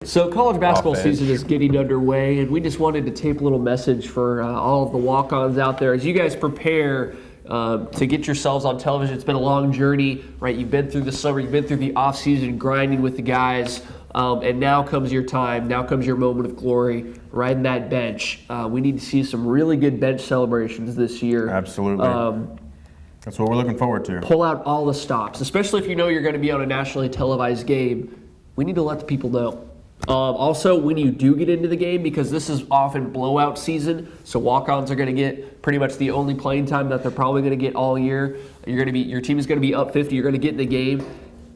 So college basketball Offense. season is getting underway, and we just wanted to tape a little message for all of the walk-ons out there as you guys prepare to get yourselves on television. It's been a long journey, right? You've been through the summer, you've been through the off-season grinding with the guys, and now comes your time. Now comes your moment of glory, riding that bench. We need to see some really good bench celebrations this year. Absolutely. That's what we're looking forward to. Pull out all the stops, especially if you know you're going to be on a nationally televised game. We need to let the people know. Also, when you do get into the game, because this is often blowout season, so walk-ons are going to get pretty much the only playing time that they're probably going to get all year. Your team is going to be up 50. You're going to get in the game.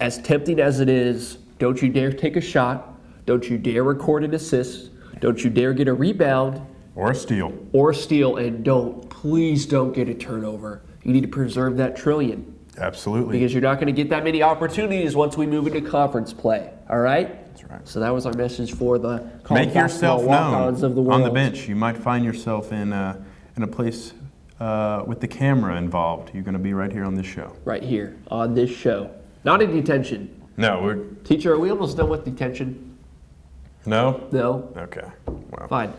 As tempting as it is, don't you dare take a shot. Don't you dare record an assist. Don't you dare get a rebound. Or a steal. And please don't get a turnover. You need to preserve that trillion. Absolutely. Because you're not going to get that many opportunities once we move into conference play. All right? That's right. So that was our message for the Make yourself walk-ons of the world. on the bench. You might find yourself in a place with the camera involved. You're going to be right here on this show. Right here on this show. Not in detention. No, Teacher, are we almost done with detention? No? No? Okay. Well. Fine.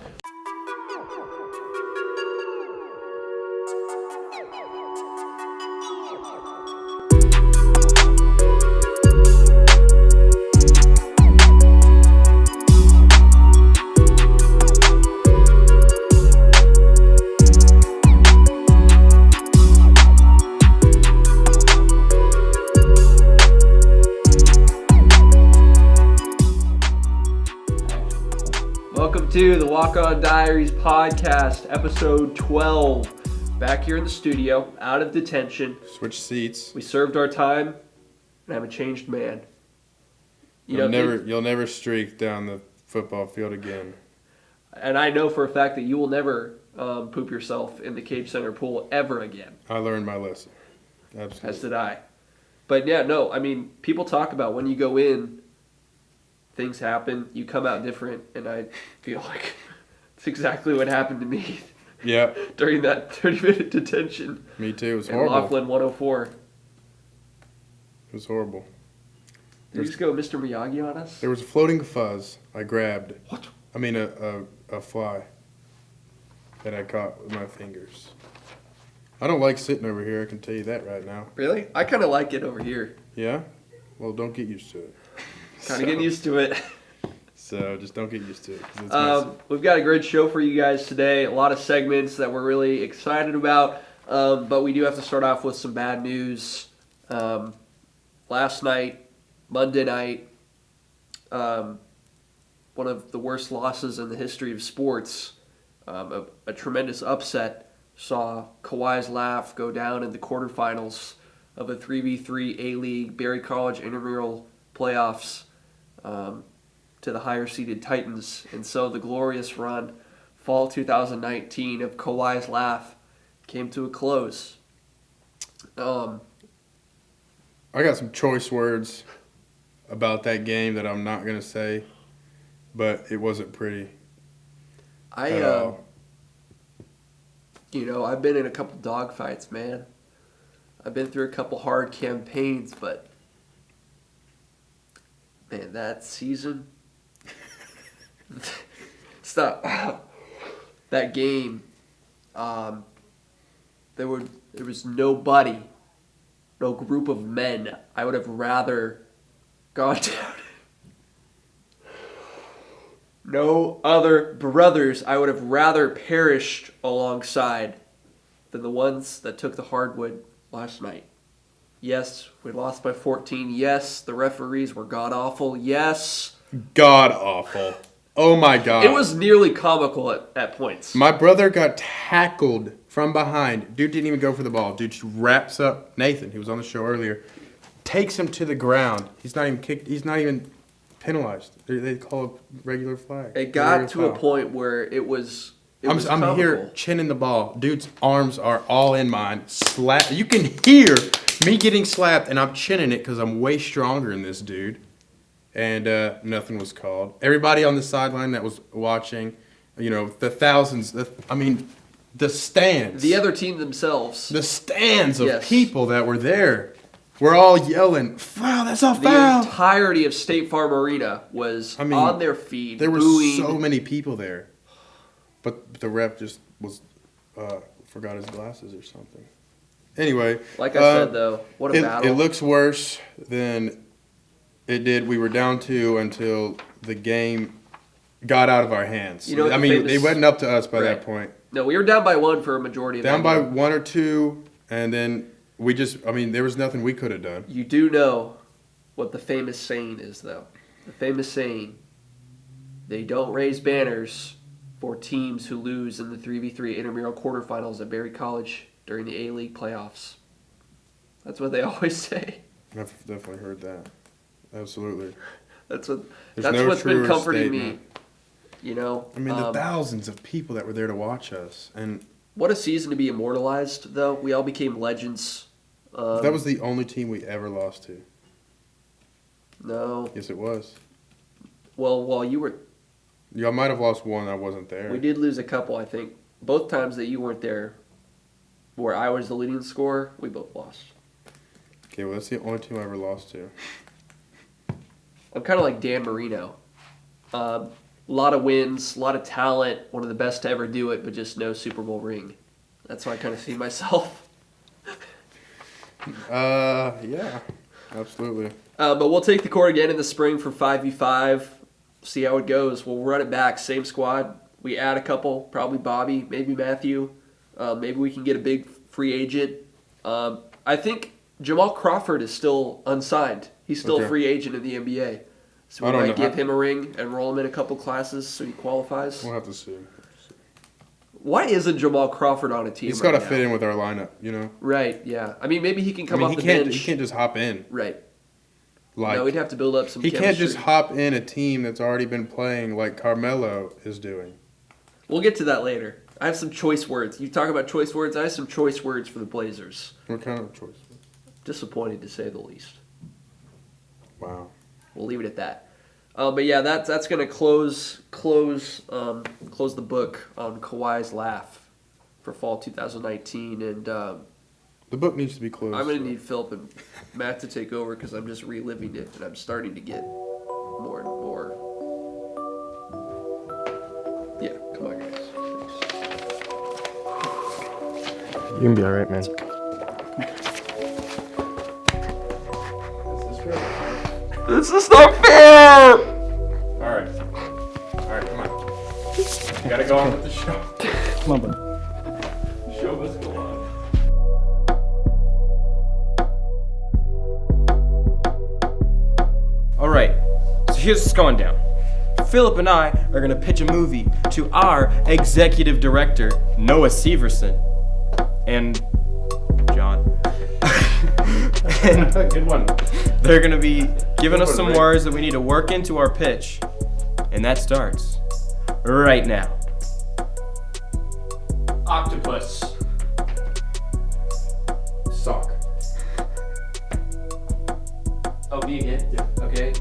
Welcome to the Walk-On Diaries podcast, episode 12. Back here in the studio, out of detention. Switch seats. We served our time, and I'm a changed man. You'll never streak down the football field again. And I know for a fact that you will never poop yourself in the Cage Center pool ever again. I learned my lesson. Absolutely. As did I. But yeah, no, I mean, people talk about when you go in, things happen, you come out different, and I feel like it's exactly what happened to me. Yeah. During that 30-minute detention. Me too. It was in horrible. Laughlin 104. It was horrible. Did you just go Mr. Miyagi on us? There was a floating fuzz I grabbed. What? I mean, a fly that I caught with my fingers. I don't like sitting over here, I can tell you that right now. Really? I kind of like it over here. Yeah? Well, don't get used to it. Kind of getting used to it. So just don't get used to it. 'Cause it's messy. We've got a great show for you guys today. A lot of segments that we're really excited about. But we do have to start off with some bad news. Last night, Monday night, one of the worst losses in the history of sports, a tremendous upset, saw Kawhi's laugh go down in the quarterfinals of a 3v3 A-League Berry College intramural playoffs to the higher-seeded Titans. And so the glorious run, fall 2019, of Kawhi's laugh came to a close. I got some choice words about that game that I'm not going to say, but it wasn't pretty at all. I've been in a couple dogfights, man. I've been through a couple hard campaigns, but man, that season, that game, there was nobody, no group of men I would have rather gone down. No other brothers I would have rather perished alongside than the ones that took the hardwood last night. Yes, we lost by 14. Yes, the referees were god-awful. Yes. God-awful. Oh, my God. It was nearly comical at points. My brother got tackled from behind. Dude didn't even go for the ball. Dude just wraps up Nathan, who was on the show earlier, takes him to the ground. He's not even kicked. He's not even penalized. They call a regular flag. It got to a point where it was I'm here chinning the ball. Dude's arms are all in mine. You can hear me getting slapped, and I'm chinning it because I'm way stronger than this dude. And nothing was called. Everybody on the sideline that was watching, the thousands, the stands. The other team themselves. The stands of people that were there We're all yelling, foul, that's a The foul. entirety of State Farm Arena was on their feet. There were booing. so many people there. But the ref just forgot his glasses or something. Anyway. Like I said, though, what a battle. It looks worse than it did. We were down 2 until the game got out of our hands. You know, it wasn't up to us by that point. No, we were down by 1 for a majority of Down that by game. 1 or 2, and then we just, there was nothing we could have done. You do know what the famous saying is, though. The famous saying, they don't raise banners for teams who lose in the 3v3 intramural quarterfinals at Berry College during the A-League playoffs. That's what they always say. I've definitely heard that. Absolutely. That's what's no been comforting statement. me. You know, The thousands of people that were there to watch us, and what a season to be immortalized. Though we all became legends. that was the only team we ever lost to. No. Yes, it was. Well, while you were, Y'all might have lost one. I wasn't there. we did lose a couple. I think both times that you weren't there, where I was the leading scorer, we both lost. Okay, well that's the only team I ever lost to. I'm kind of like Dan Marino. A lot of wins, a lot of talent, one of the best to ever do it, but just no Super Bowl ring. That's how I kind of see myself. Yeah, absolutely. But we'll take the court again in the spring for 5v5. See how it goes. We'll run it back. Same squad. We add a couple, probably Bobby, maybe Matthew. Maybe we can get a big free agent. I think Jamal Crawford is still unsigned. He's still a free agent in the NBA. So we might give him a ring and roll him in a couple classes so he qualifies. We'll have to see. Why isn't Jamal Crawford on a team? He's got to fit in with our lineup, you know. Right. Yeah. I mean, maybe he can come off the bench. He can't just hop in. Right. Like, no, we'd have to build up some. He chemistry. can't just hop in a team that's already been playing like Carmelo is doing. We'll get to that later. I have some choice words. You talk about choice words. I have some choice words for the Blazers. What kind of choice? Disappointed to say the least. Wow. We'll leave it at that. But yeah, that's gonna close the book on Kawhi's laugh for fall 2019, and The book needs to be closed. I'm gonna need Phillip and Matt to take over because I'm just reliving it, and I'm starting to get more and more. Yeah, come on, guys. Thanks. You can be all right, man. This is not fair! Alright, come on. You gotta go on with the show. Come on, bud. The show must go on. Alright, so here's what's going down. Phillip and I are gonna pitch a movie to our executive director, Noah Severson. And John. And Good one. they're gonna be giving us some words that we need to work into our pitch. And that starts right now. Octopus. Sock. Oh, me again? Yeah. Okay.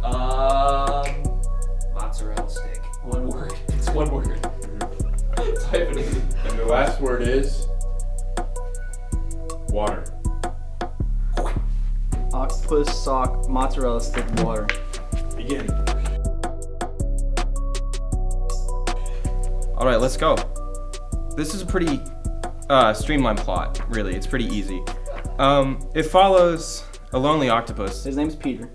Mozzarella stick. One word. It's one word. Type it in. And the last word is water. Octopus, sock, mozzarella stick, water. Begin. Alright, let's go. This is a pretty streamlined plot, really. It's pretty easy. It follows a lonely octopus His name's Peter.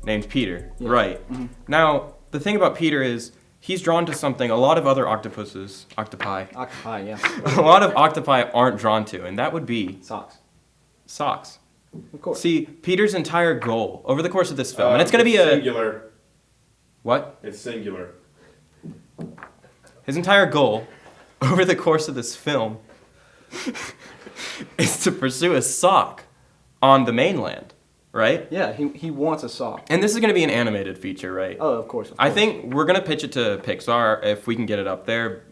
named Peter. Yeah. Right. Mhm. Now, the thing about Peter is he's drawn to something a lot of other octopi, Octopi, yeah. a lot of octopi aren't drawn to, and that would be Socks. socks. Of course. See, Peter's entire goal over the course of this film, and it's going to be singular. What? It's singular. His entire goal over the course of this film is to pursue a sock on the mainland, right? Yeah, he wants a sock. And this is going to be an animated feature, right? Oh, of course. I think we're going to pitch it to Pixar if we can get it up there,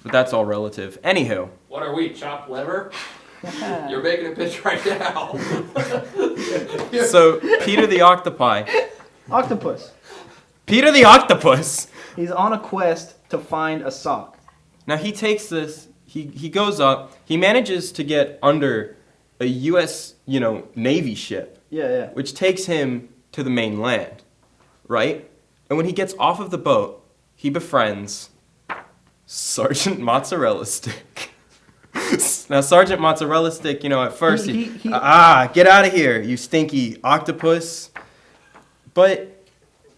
but that's all relative. Anywho. What are we, chopped liver? You're making a pitch right now. So, Peter the Octopi. Octopus. Peter the Octopus! He's on a quest to find a sock. Now, he takes this, he goes up, he manages to get under a U.S. Navy ship, Yeah. which takes him to the mainland, right? And when he gets off of the boat, he befriends Sergeant Mozzarella Stick. Now, Sergeant Mozzarella Stick, at first, get out of here, you stinky octopus. But,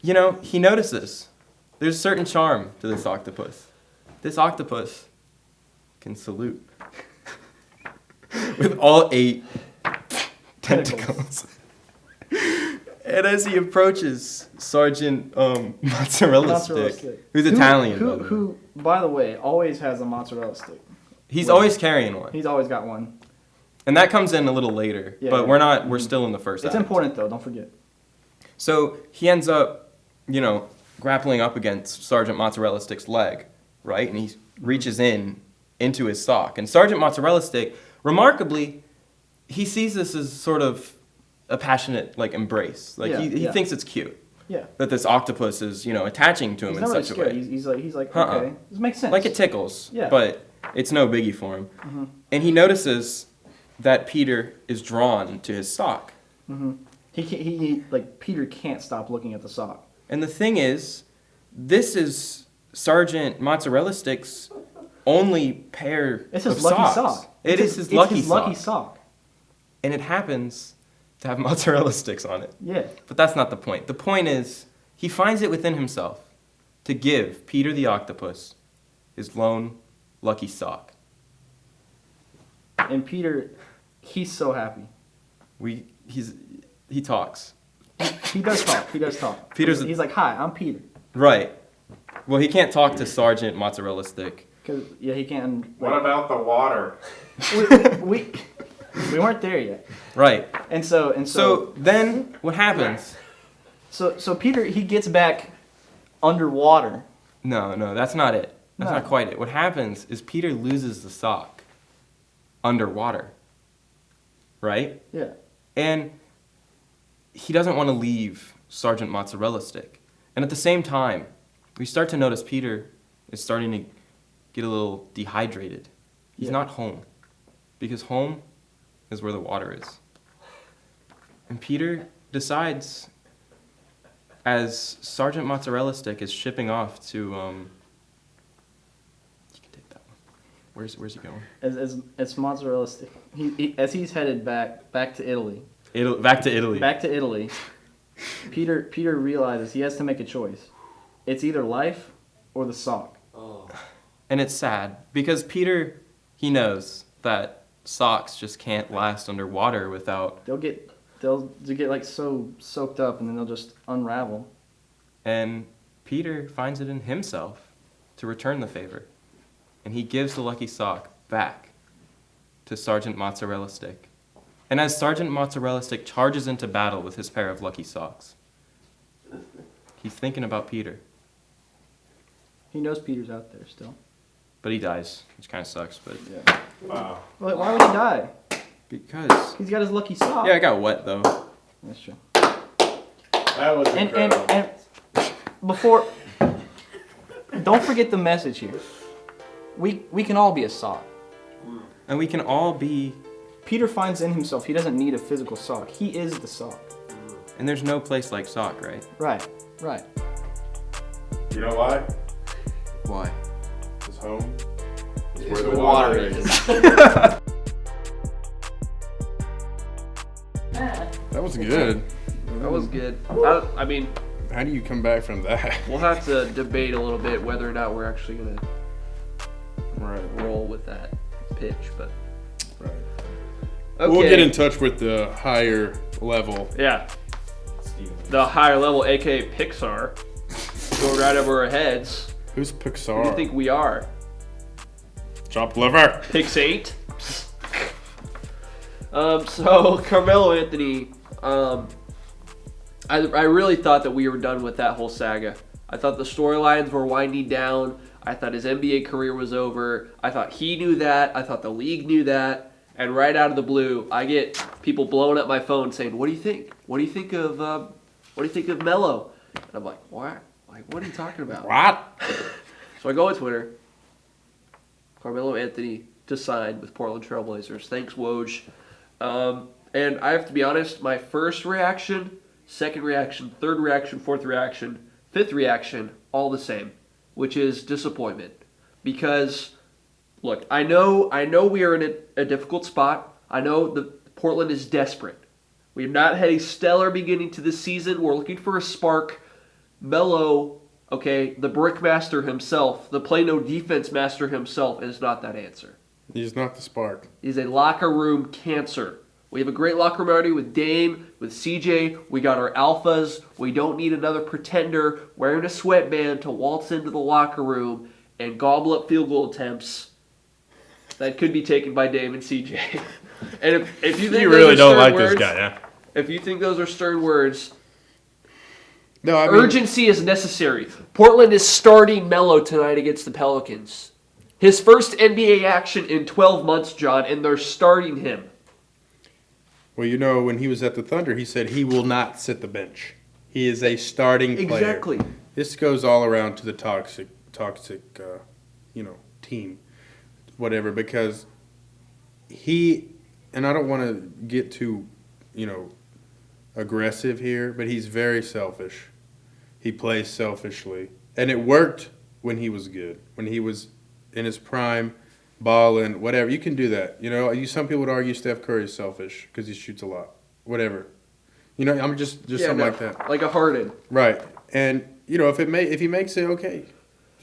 he notices there's a certain charm to this octopus. This octopus can salute with all 8 tentacles. And as he approaches Sergeant Mozzarella Stick, who's Italian, Who, by the way, always has a mozzarella stick. he's always carrying one. He's always got one. And that comes in a little later, Yeah, but yeah. we're still in the first It's act. important though, don't forget. So he ends up, grappling up against Sergeant Mozzarella Stick's leg, right? And he reaches into his sock. And Sergeant Mozzarella Stick, remarkably, he sees this as sort of a passionate, embrace. He thinks it's cute Yeah. that this octopus is, attaching to him He's in not really such a scared. way. He's like, Uh-uh. okay, this makes sense. Like it tickles, Yeah. but it's no biggie for him. And he notices that Peter is drawn to his sock. Peter can't stop looking at the sock. And the thing is, this is Sergeant Mozzarella Stick's only pair It's of his lucky socks. sock. It's his lucky sock. And it happens to have mozzarella sticks on it. Yeah. But that's not the point. The point is, he finds it within himself to give Peter the octopus his lone lucky sock. And Peter, he's so happy. He talks. He does talk. He's like, hi, I'm Peter. Right. Well, he can't talk to Sergeant Mozzarella Stick. Cause he can't. What about the water? We weren't there yet. Right. And so So then what happens? So Peter, he gets back underwater. No, that's not it. That's No. not quite it. What happens is Peter loses the sock underwater. Right? Yeah. And he doesn't want to leave Sergeant Mozzarella Stick. And at the same time, we start to notice Peter is starting to get a little dehydrated. He's Yeah. not home. Because home is where the water is. And Peter decides, as Sergeant Mozzarella Stick is shipping off to, you can take that one. Where's he going? As mozzarella stick. As he's headed back to Italy. Back to Italy. Back to Italy. Peter realizes he has to make a choice. It's either life or the sock. And it's sad because Peter, he knows that socks just can't last underwater without. They'll get like so soaked up and then they'll just unravel. And Peter finds it in himself to return the favor. And he gives the lucky sock back to Sergeant Mozzarella Stick. And as Sergeant Mozzarella Stick charges into battle with his pair of lucky socks, he's thinking about Peter. He knows Peter's out there still. But he dies, which kind of sucks, but Yeah. Wow. Well, why would he die? because... He's got his lucky sock. Yeah, I got wet, though. That's true. That was incredible. And before, don't forget the message here. We can all be a sock. And we can all be... Peter finds in himself he doesn't need a physical sock. He is the sock. And there's no place like sock, right? Right. You know why? Why? His home is It's where the where the water water is. That was good. That was good. I mean, How do you come back from that? we'll have to debate a little bit whether or not we're actually gonna Right. roll with that pitch, but Right. okay. We'll get in touch with the higher level. Yeah, the higher level, aka Pixar, going right over our heads. Who's Who do Pixar? you think we are? Chopped liver. Pix 8. So Carmelo Anthony, I really thought that we were done with that whole saga. I thought the storylines were winding down. I thought his NBA career was over. I thought he knew that. I thought the league knew that. And right out of the blue, I get people blowing up my phone saying, "What do you think? What do you think of Melo?" And I'm like, "What? Like, what are you talking about?" What? So I go on Twitter. Carmelo Anthony to sign with Portland Trailblazers. Thanks, Woj. And I have to be honest, my first reaction, second reaction, third reaction, fourth reaction, fifth reaction, all the same, which is disappointment. Because, look, I know we are in a difficult spot. I know that Portland is desperate. We have not had a stellar beginning to this season. We're looking for a spark. Melo, okay, the brick master himself, the play no defense master himself, is not that answer. He's not the spark. He's a locker room cancer. We have a great locker room already with Dame, with CJ. We got our alphas. We don't need another pretender wearing a sweatband to waltz into the locker room and gobble up field goal attempts that could be taken by Dame and CJ. And if you think You those really are don't stern like words, this guy, yeah? if you think those are stern words, No, I mean, urgency is necessary. Portland is starting Melo tonight against the Pelicans. His first NBA action in 12 months, John, and they're starting him. well, when he was at the Thunder, he said he will not sit the bench. He is a starting player. Exactly. This goes all around to the toxic, team, whatever, because and I don't want to get too, aggressive here, but he's very selfish. He plays selfishly. And it worked when he was good, when he was in his prime, balling, whatever. You can do that. Some people would argue Steph Curry is selfish because he shoots a lot. Whatever. I'm just something like that. Like a Harden. Right. And, if he makes it, okay.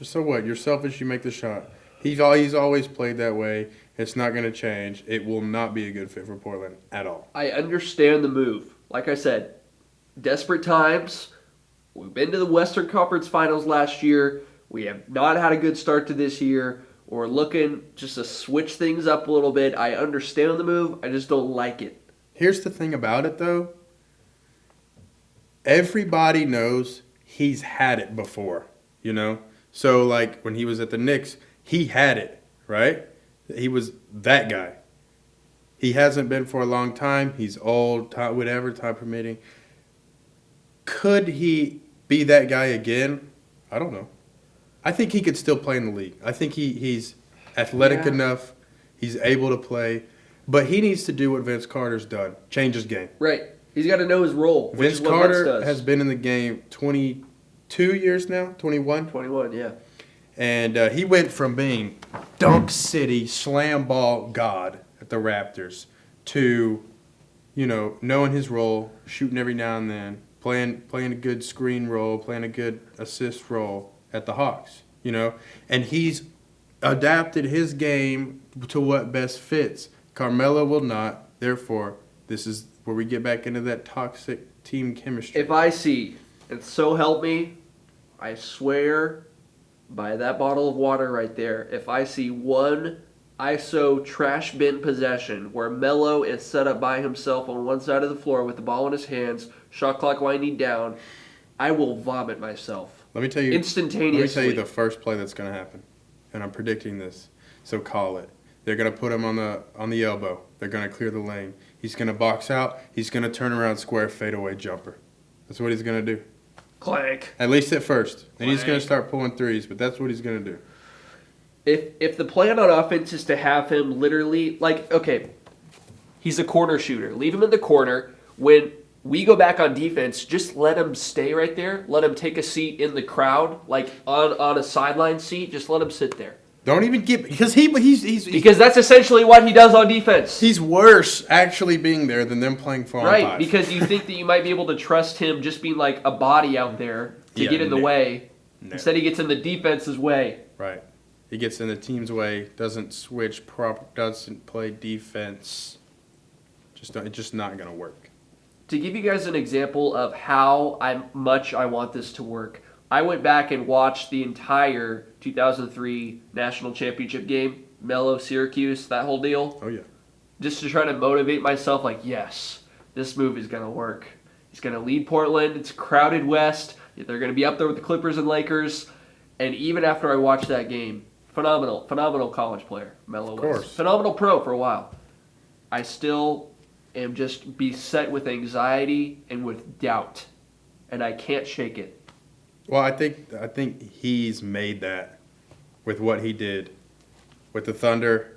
So what? You're selfish, you make the shot. He's always played that way. It's not going to change. It will not be a good fit for Portland at all. I understand the move. Like I said, desperate times. We've been to the Western Conference Finals last year. We have not had a good start to this year. We're looking just to switch things up a little bit. I understand the move. I just don't like it. Here's the thing about it, though. Everybody knows he's had it before, So, like, when he was at the Knicks, he had it, right? He was that guy. He hasn't been for a long time. He's old, whatever, time permitting. Could he be that guy again? I don't know. I think he could still play in the league. I think he's athletic enough. He's able to play. But he needs to do what Vince Carter's done. Change his game. Right. He's got to know his role. Vince Carter has been in the game 22 years now, 21? 21, yeah. And he went from being dunk city, slam ball god at the Raptors to, knowing his role, shooting every now and then, playing a good screen role, playing a good assist role at the Hawks, And he's adapted his game to what best fits. Carmelo will not. Therefore, this is where we get back into that toxic team chemistry. If I see, and so help me, I swear by that bottle of water right there, if I see one ISO trash bin possession where Melo is set up by himself on one side of the floor with the ball in his hands, shot clock winding down, I will vomit myself. Let me tell you instantaneously. Let me tell you the first play that's going to happen, and I'm predicting this. So call it. They're going to put him on the elbow. They're going to clear the lane. He's going to box out. He's going to turn around, square fadeaway jumper. That's what he's going to do. Clank. At least at first. Then he's going to start pulling threes, but that's what he's going to do. If the plan on offense is to have him literally, okay, he's a corner shooter. Leave him in the corner. When we go back on defense, just let him stay right there. Let him take a seat in the crowd, like on a sideline seat. Just let him sit there. Don't even get because he's because that's essentially what he does on defense. He's worse actually being there than them playing 4-on-5. Right, because you think that you might be able to trust him just being like a body out there to get in the way. No. Instead, he gets in the defense's way. Right, he gets in the team's way. Doesn't switch doesn't play defense. It's just not gonna work. To give you guys an example of how much I want this to work, I went back and watched the entire 2003 National Championship game, Melo-Syracuse, that whole deal. Oh, yeah. Just to try to motivate myself, yes, this move is going to work. He's going to lead Portland. It's a crowded West. They're going to be up there with the Clippers and Lakers. And even after I watched that game, phenomenal college player, Melo was. Phenomenal pro for a while. I still am just beset with anxiety and with doubt, and I can't shake it. Well, I think he's made that with what he did with the Thunder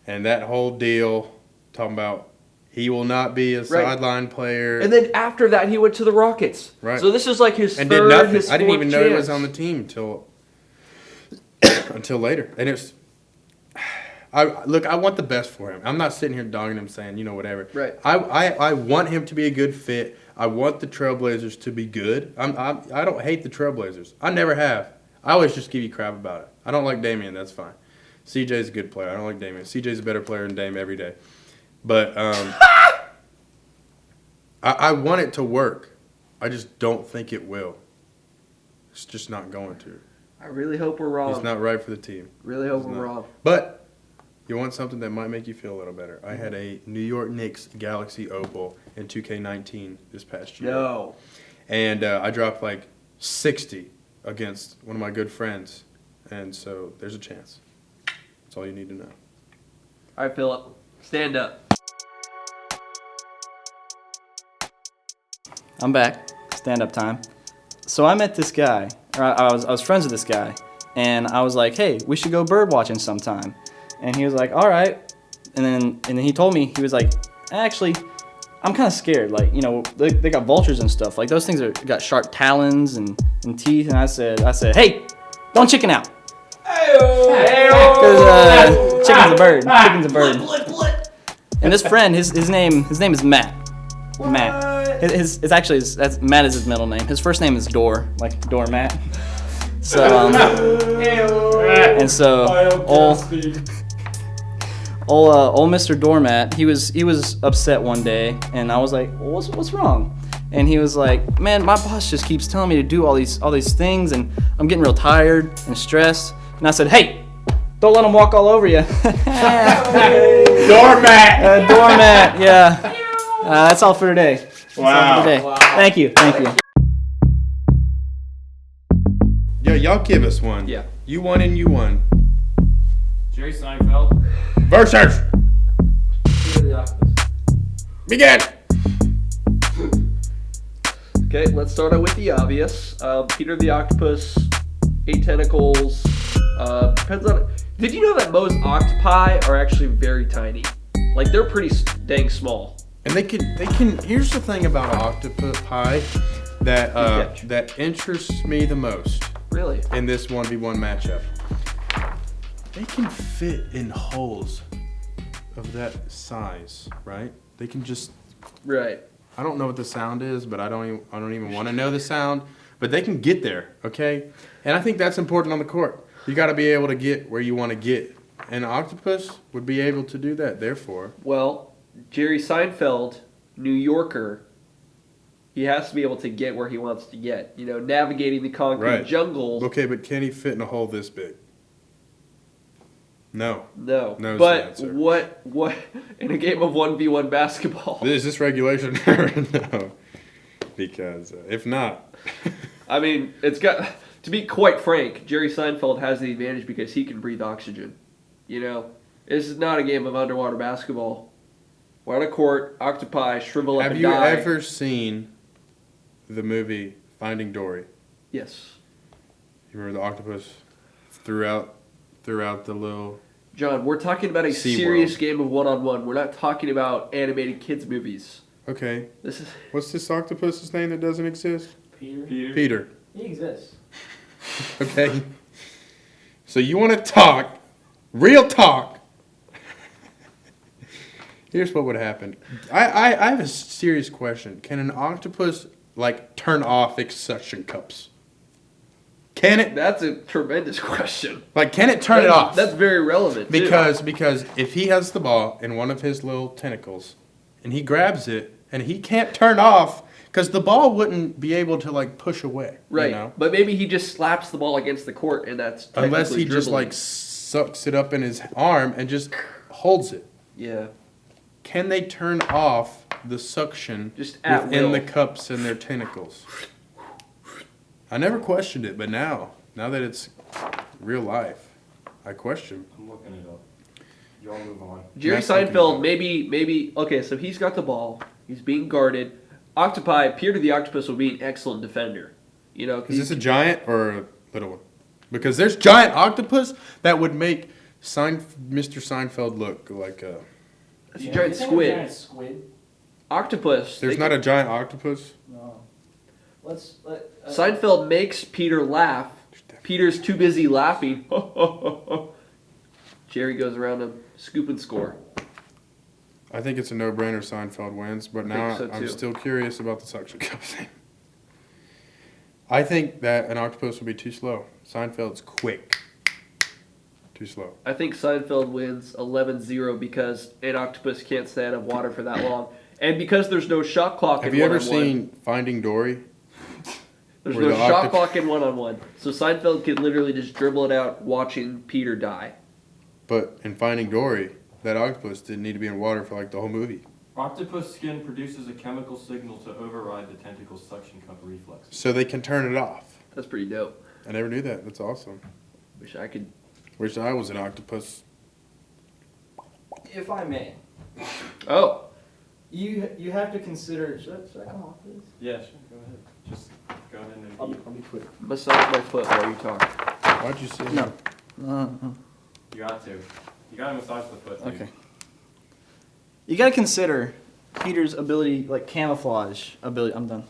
and that whole deal talking about he will not be a sideline player. And then after that, he went to the Rockets. Right. So this is like his and third, did nothing. his I didn't even fourth know he was chance. on the team until later. And it's I want the best for him. I'm not sitting here dogging him saying, whatever. Right. I want him to be a good fit. I want the Trailblazers to be good. I don't hate the Trailblazers. I never have. I always just give you crap about it. I don't like Damian. That's fine. CJ's a good player. I don't like Damian. CJ's a better player than Dame every day. But I want it to work. I just don't think it will. It's just not going to. I really hope we're wrong. He's not right for the team. Really hope He's we're not. wrong. But you want something that might make you feel a little better. I had a New York Knicks Galaxy Opal in 2K19 this past year. No. And I dropped like 60 against one of my good friends. And so there's a chance. That's all you need to know. All right, Phillip. Stand up. I'm back. Stand up time. So I met this guy, or I was friends with this guy, and I was like, hey, we should go bird watching sometime. And he was like, all right. And then he told me, he was like, actually, I'm kind of scared. Like, they got vultures and stuff. Like, those things got sharp talons and teeth. And I said, hey, don't chicken out. Because chicken's a bird. Chicken's a bird. And this friend, his name is Matt. Matt. Matt is his middle name. His first name is Door, like doormat. So and so old Mr. Doormat, he was upset one day, and I was like, well, what's wrong? And he was like, man, my boss just keeps telling me to do all these things, and I'm getting real tired and stressed. And I said, hey, don't let him walk all over you. Doormat. Doormat, yeah. That's all for today. Wow. Thank you. Yeah, y'all give us one. Yeah. You won and you won. Jerry Seinfeld. Versus. Begin. Okay, let's start out with the obvious. Peter the Octopus, 8 tentacles. Depends on. Did you know that most octopi are actually very tiny? Like, they're pretty dang small. And they can. Here's the thing about octopi that interests me the most Really? in this 1v1 matchup. They can fit in holes of that size, right? They can just. Right. I don't know what the sound is, but I don't even want to know the sound. But they can get there, okay? And I think that's important on the court. You got to be able to get where you want to get, and an octopus would be able to do that. Therefore, Well, Jerry Seinfeld, New Yorker, he has to be able to get where he wants to get. Navigating the concrete Right. jungle. okay, but can he fit in a hole this big? No. No. No is the But answer. what in a game of 1v1 basketball? Is this regulation or no? Because if not, I mean, it's got to be quite frank, Jerry Seinfeld has the advantage because he can breathe oxygen. This is not a game of underwater basketball. We're on a court, octopi shrivel up have and you die. ever seen the movie Finding Dory? Yes. You remember the octopus throughout the little. John, we're talking about a Sea serious World. game of one-on-one. We're not talking about animated kids movies. Okay, This is what's this octopus's name that doesn't exist? Peter. Peter. He exists. Okay. So you want to talk, real talk. Here's what would happen. I have a serious question. Can an octopus turn off its suction cups? Can it? That's a tremendous question. Can it turn it off? That's very relevant. too. Because if he has the ball in one of his little tentacles and he grabs it and he can't turn off because the ball wouldn't be able to push away. right, but maybe he just slaps the ball against the court, and that's Unless he technically just sucks it up in his arm and just holds it. yeah. Can they turn off the suction Just at within will. the cups and their tentacles? I never questioned it, but now that it's real life, I question. I'm looking it up. Y'all move on. Jerry That's looking Seinfeld, good. maybe. Okay, so he's got the ball. He's being guarded. Octopi, Peter the Octopus will be an excellent defender. 'Cause Is this a giant or a little one? Because there's giant octopus that would make Mr. Seinfeld look like a That's a giant squid. Giant squid? Octopus. There's not a giant octopus. No. Seinfeld makes Peter laugh. Peter's too busy laughing. Jerry goes around him, scoop and score. I think it's a no-brainer. Seinfeld wins, but now so, I'm too. still curious about the suction cup thing. I think that an octopus will be too slow. Seinfeld's quick. Too slow. I think Seinfeld wins 11-0 because an octopus can't stay out of water for that long. And because there's no shot clock Have in you ever one-on-one. seen Finding Dory? There's where no the shot octop- clock in one-on-one. So Seinfeld could literally just dribble it out watching Peter die. But in Finding Dory, that octopus didn't need to be in water for like the whole movie. Octopus skin produces a chemical signal to override the tentacle's suction cup reflex. So they can turn it off. That's pretty dope. I never knew that. That's awesome. Wish I could. Wish I was an octopus. If I may, Oh, you have to consider. Should I come off this? Yeah, sure. Go ahead. Just go ahead and I'll be quick. massage my foot while you talk. Why'd you say No. that? You got to. You got to massage the foot, dude. Okay. You gotta consider Peter's ability, like camouflage ability. I'm done.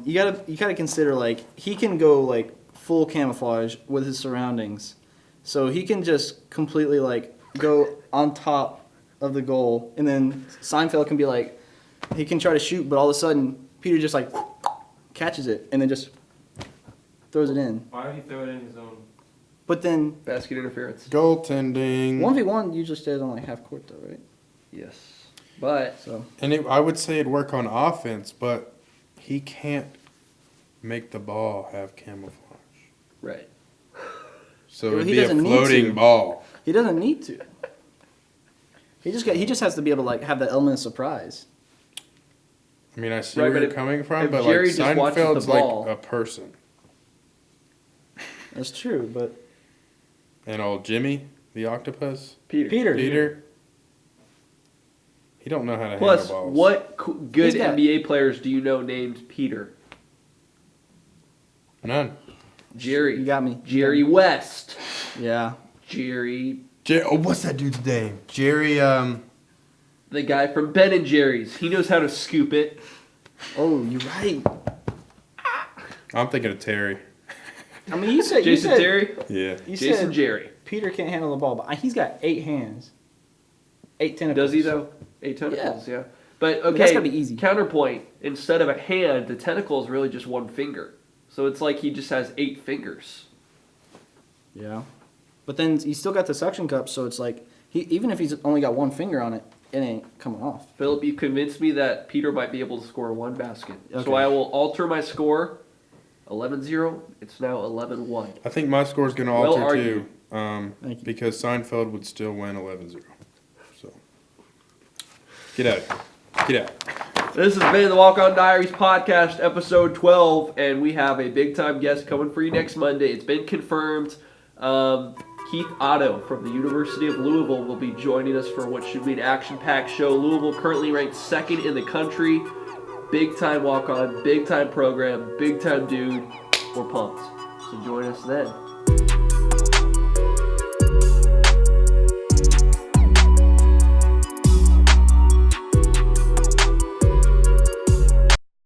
You gotta consider like he can go like full camouflage with his surroundings, so he can just completely like go on top of the goal, and then Seinfeld can be like, he can try to shoot, but all of a sudden Peter just like catches it and then just throws it in. Why would he throw it in his own? But then Basket interference. Goaltending. 1v1 usually stays on like half court though, right? Yes. But So And I would say it'd work on offense, but he can't make the ball have camouflage. right. So Well, it'd he be a doesn't need floating to. ball. he doesn't need to. He just has to be able to like have that element of surprise. I mean, I see Right, where but you're if- coming from, if but Jerry like just watches the Seinfeld's ball- like a person. That's true, but And old Jimmy, the octopus, Peter. Peter, he don't know how to Plus, handle balls. what good He's got- NBA players do you know named Peter? None. Jerry. you got me. Jerry West. Yeah. Jerry, What's that dude's name? Jerry. the guy from Ben and Jerry's. He knows how to scoop it. Oh, you're right. I'm thinking of Terry. I mean, you said Jason Terry. Yeah. You Jason said Jerry. Peter can't handle the ball, but he's got 8 hands, 8 tentacles. Does he though? 8 tentacles, yeah. But But okay, that's gotta be easy. Counterpoint: instead of a hand, the tentacle is really just one finger. So it's like he just has 8 fingers. Yeah. But then he's still got the suction cup, so it's like even if he's only got 1 finger on it, it ain't coming off. Philip, you convinced me that Peter might be able to score 1 basket. Okay. So I will alter my score. 11-0. It's now 11-1. I think my score's going to Well alter argued. too, Thank you. because Seinfeld would still win 11-0. So, get out of here. Get out. This has been the Walk-On Diaries podcast, episode 12, and we have a big-time guest coming for you next Monday. It's been confirmed. Keith Otto from the University of Louisville will be joining us for what should be an action-packed show. Louisville currently ranked 2nd in the country. Big-time walk-on, big-time program, big-time dude. We're pumped. So join us then.